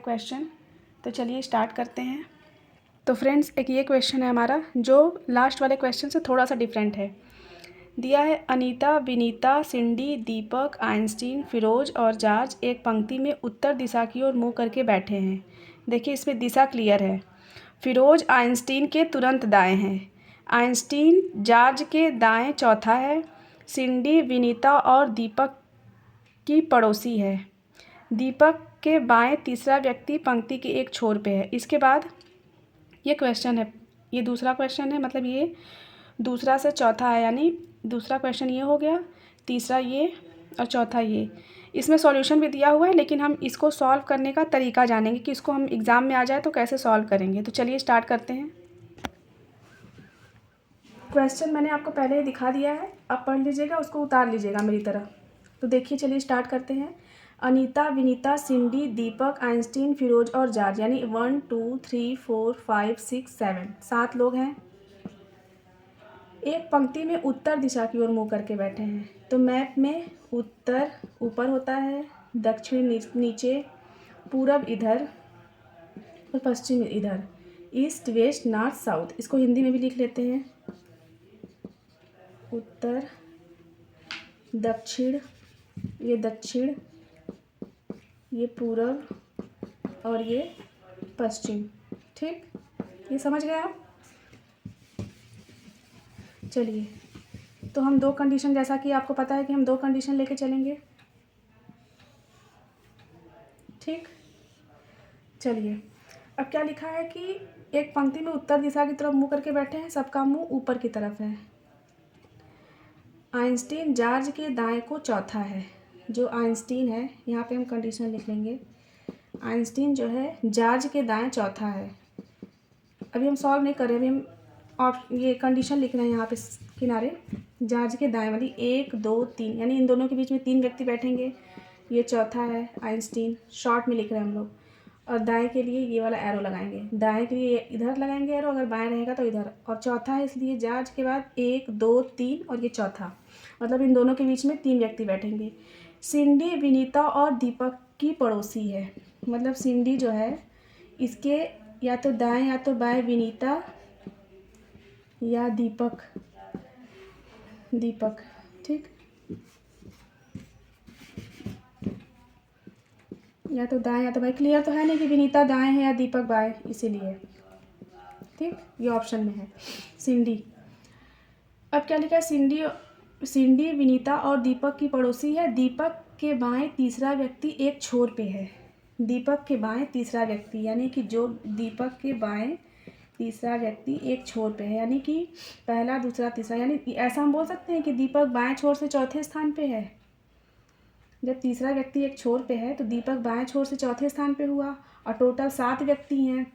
Question. तो चलिए start करते हैं। तो फ्रेंड्स, एक ये क्वेश्चन है हमारा जो लास्ट वाले क्वेश्चन से थोड़ा सा डिफरेंट है। दिया है अनीता, विनीता, सिंडी, दीपक, आइंस्टीन, फिरोज और जॉर्ज एक पंक्ति में उत्तर दिशा की ओर मुँह करके बैठे हैं। देखिए इसमें दिशा क्लियर है। फिरोज आइंस्टीन के तुरंत दाएं हैं, आइंस्टीन जॉर्ज के दाएं चौथा है, सिंडी विनीता और दीपक की पड़ोसी है, दीपक के बाएं तीसरा व्यक्ति पंक्ति के एक छोर पे है। इसके बाद ये क्वेश्चन है, ये दूसरा क्वेश्चन है, मतलब ये दूसरा से चौथा है, यानी दूसरा क्वेश्चन ये हो गया, तीसरा ये और चौथा ये। इसमें सॉल्यूशन भी दिया हुआ है, लेकिन हम इसको सॉल्व करने का तरीका जानेंगे कि इसको हम एग्ज़ाम में आ जाए तो कैसे सॉल्व करेंगे। तो चलिए स्टार्ट करते हैं। क्वेश्चन मैंने आपको पहले ही दिखा दिया है, आप पढ़ लीजिएगा, उसको उतार लीजिएगा मेरी तरह। तो देखिए चलिए स्टार्ट करते हैं। अनीता, विनीता, सिंडी, दीपक, आइंस्टीन, फिरोज और जॉर्ज, यानी 1 2 3 4 5 6 7 7 लोग हैं। एक पंक्ति में उत्तर दिशा की ओर मुँह करके बैठे हैं। तो मैप में उत्तर ऊपर होता है, दक्षिण नीचे, पूरब इधर और पश्चिम इधर, ईस्ट वेस्ट नॉर्थ साउथ। इसको हिंदी में भी लिख लेते हैं। उत्तर, दक्षिण, ये दक्षिण, ये पूरब और ये पश्चिम। ठीक, ये समझ गए आप? चलिए, तो हम दो कंडीशन, जैसा कि आपको पता है कि हम दो कंडीशन लेके चलेंगे। ठीक, चलिए अब क्या लिखा है कि एक पंक्ति में उत्तर दिशा की तरफ मुँह करके बैठे हैं, सबका मुंह ऊपर की तरफ है। आइंस्टीन जॉर्ज के दाएं को चौथा है। जो आइंस्टीन है, यहाँ पे हम कंडीशन लिख लेंगे, आइंस्टीन जो है जॉर्ज के दाएं चौथा है। अभी हम सॉल्व नहीं कर रहे, अभी हम ये कंडीशन लिख रहे हैं यहाँ पे किनारे। जॉर्ज के दाएं वाली 1 2 3, यानी इन दोनों के बीच में 3 व्यक्ति बैठेंगे। ये चौथा है आइंस्टीन, शॉर्ट में लिख रहे हैं हम लोग। और दाएं के लिए ये वाला एरो लगाएंगे, दाएं के लिए इधर लगाएंगे एरो, अगर बाएं रहेगा तो इधर। और चौथा है इसलिए जॉर्ज के बाद 1 2 3 और ये चौथा, मतलब इन दोनों के बीच में 3 व्यक्ति बैठेंगे। सिंडी विनीता और दीपक की पड़ोसी है, मतलब सिंडी जो है इसके या तो दाएं या तो बाएं विनीता या दीपक, ठीक, या तो दाएं या तो बाएं। क्लियर तो है नहीं कि विनीता दाएं है या दीपक बाएं, इसीलिए ठीक, ये ऑप्शन में है सिंडी। अब क्या लिखा है, सिंडी विनीता और दीपक की पड़ोसी है, दीपक के बाएं तीसरा व्यक्ति एक छोर पे है। दीपक के बाएं तीसरा व्यक्ति, यानी कि जो दीपक के बाएं तीसरा व्यक्ति एक छोर पे है, यानी कि पहला दूसरा तीसरा, यानी ऐसा हम बोल सकते हैं कि दीपक बाएं छोर से चौथे स्थान पे है। जब तीसरा व्यक्ति एक छोर पे है तो दीपक बाएं छोर से चौथे स्थान पे हुआ, और टोटल 7 व्यक्ति हैं,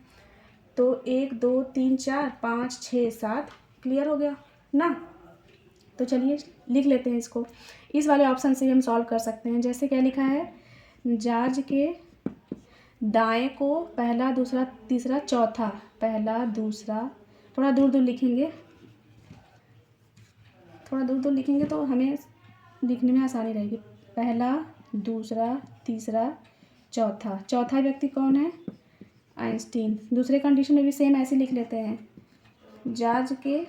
तो 1 2 3 4 5 6 7। क्लियर हो गया ना? तो चलिए लिख लेते हैं इसको। इस वाले ऑप्शन से हम सॉल्व कर सकते हैं। जैसे क्या लिखा है, जॉर्ज के दाएं को पहला दूसरा तीसरा चौथा, पहला दूसरा, थोड़ा दूर दूर लिखेंगे, थोड़ा दूर दूर लिखेंगे तो हमें लिखने में आसानी रहेगी। पहला दूसरा तीसरा चौथा, चौथा व्यक्ति कौन है? आइंस्टीन। दूसरे कंडीशन में भी सेम ऐसे लिख लेते हैं, जॉर्ज के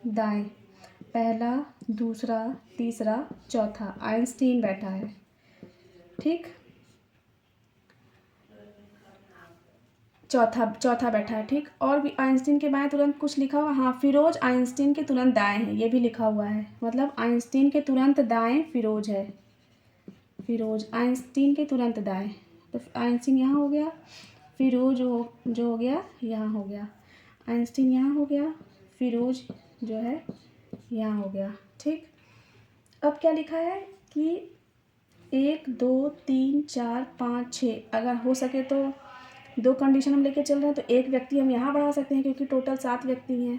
दाएं पहला दूसरा तीसरा चौथा, आइंस्टीन बैठा है। ठीक, चौथा बैठा है। ठीक, और भी आइंस्टीन के बाएं तुरंत कुछ लिखा हुआ, हाँ, फिरोज आइंस्टीन के तुरंत दाएं है, ये भी लिखा हुआ है, मतलब आइंस्टीन के तुरंत दाएं फिरोज है। फिरोज आइंस्टीन के तुरंत दाएं, तो आइंस्टीन यहाँ हो गया, फिरोज जो हो गया यहाँ हो गया, आइंस्टीन यहाँ हो गया, फिरोज जो है यहाँ हो गया। ठीक, अब क्या लिखा है कि 1 2 3 4 5 6, अगर हो सके तो दो कंडीशन हम लेके चल रहे हैं, तो एक व्यक्ति हम यहाँ बढ़ा सकते हैं क्योंकि टोटल 7 व्यक्ति हैं।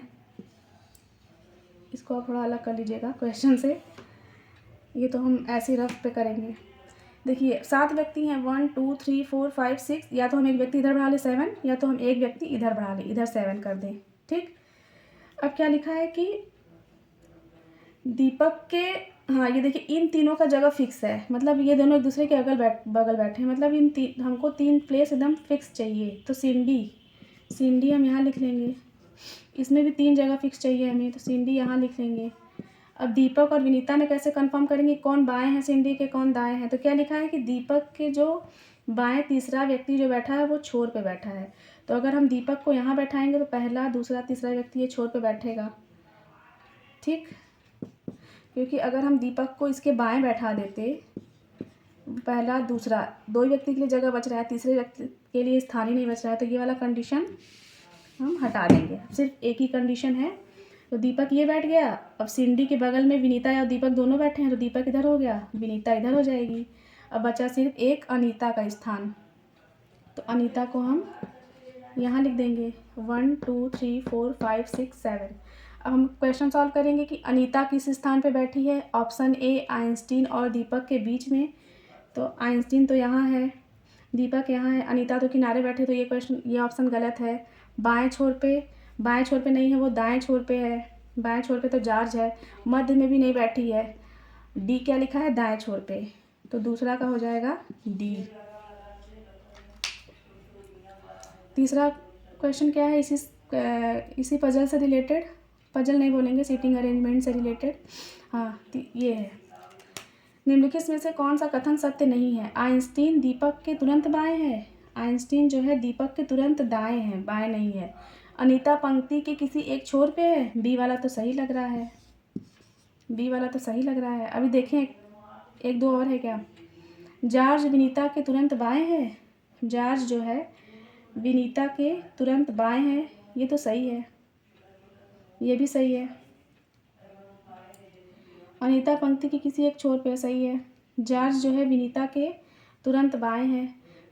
इसको आप थोड़ा अलग कर लीजिएगा क्वेश्चन से, ये तो हम ऐसे रफ पे करेंगे। देखिए 7 व्यक्ति हैं, 1 2 3 4 5 6, या तो हम एक व्यक्ति इधर बढ़ा ले 7, या तो हम एक व्यक्ति इधर बढ़ा ले, इधर 7 कर दें। ठीक, अब क्या लिखा है कि दीपक के हाँ ये देखिए इन तीनों का जगह फिक्स है, मतलब ये दोनों एक दूसरे के बगल बैठे हैं, मतलब हमको 3 प्लेस एकदम फिक्स चाहिए। तो सिंडी हम यहाँ लिख लेंगे, इसमें भी 3 जगह फिक्स चाहिए हमें, तो सिंडी यहाँ लिख लेंगे। अब दीपक और विनीता में कैसे कंफर्म करेंगे कौन बाएं हैं सिंडी के, कौन दाएं हैं? तो क्या लिखा है कि दीपक के जो बाएं तीसरा व्यक्ति जो बैठा है वो छोर पे बैठा है। तो अगर हम दीपक को यहाँ बैठाएंगे तो पहला दूसरा तीसरा व्यक्ति ये छोर पे बैठेगा, ठीक। क्योंकि अगर हम दीपक को इसके बाएं बैठा देते, पहला दूसरा 2 व्यक्ति के लिए जगह बच रहा है, तीसरे व्यक्ति के लिए स्थान ही नहीं बच रहा है, तो ये वाला कंडीशन हम हटा देंगे। सिर्फ एक ही कंडीशन है। तो दीपक ये बैठ गया, अब सिंडी के बगल में विनीता या दीपक दोनों बैठे हैं, तो दीपक इधर हो गया, विनीता इधर हो जाएगी। अब बचा सिर्फ एक अनीता का स्थान, तो अनीता को हम यहाँ लिख देंगे 1 2 3 4 5 6 7। अब हम क्वेश्चन सॉल्व करेंगे कि अनीता किस स्थान पे बैठी है। ऑप्शन ए आइंस्टीन और दीपक के बीच में, तो आइंस्टीन तो यहाँ है, दीपक यहाँ है, अनीता तो किनारे बैठे, तो ये ऑप्शन गलत है। बाएं छोर पे नहीं है, वो दाएं छोर पे है। बाएं छोर पे तो जॉर्ज है, मध्य में भी नहीं बैठी है। डी क्या लिखा है, दाएं छोर पे, तो दूसरा का हो जाएगा डी। तीसरा क्वेश्चन क्या है, इसी पजल से रिलेटेड, पजल नहीं बोलेंगे, सीटिंग अरेंजमेंट से रिलेटेड। हाँ ये है, निम्नलिखित में से कौन सा कथन सत्य नहीं है। आइंस्टीन दीपक के तुरंत बाएं है, आइंस्टीन जो है दीपक के तुरंत दाएं है, बाएं नहीं है। अनीता पंक्ति के किसी एक छोर पे है, बी वाला तो सही लग रहा है, बी वाला तो सही लग रहा है। अभी देखें एक दो और है क्या। जॉर्ज विनीता के तुरंत बाएं है, जॉर्ज जो है विनीता के तुरंत बाएं है, ये तो सही है, ये भी सही है। अनीता पंक्ति की किसी एक छोर पे सही है। जॉर्ज जो है विनीता के तुरंत बाएं है।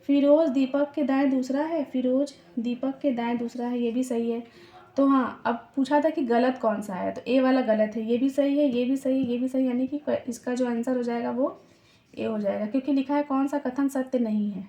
फिरोज दीपक के दाएं दूसरा है, फिरोज दीपक के दाएं दूसरा है, ये भी सही है। तो हाँ, अब पूछा था कि गलत कौन सा है, तो ए वाला गलत है, ये भी सही है, ये भी सही, ये भी सही, यानी कि इसका जो आंसर हो जाएगा वो ए हो जाएगा, क्योंकि लिखा है कौन सा कथन सत्य नहीं है।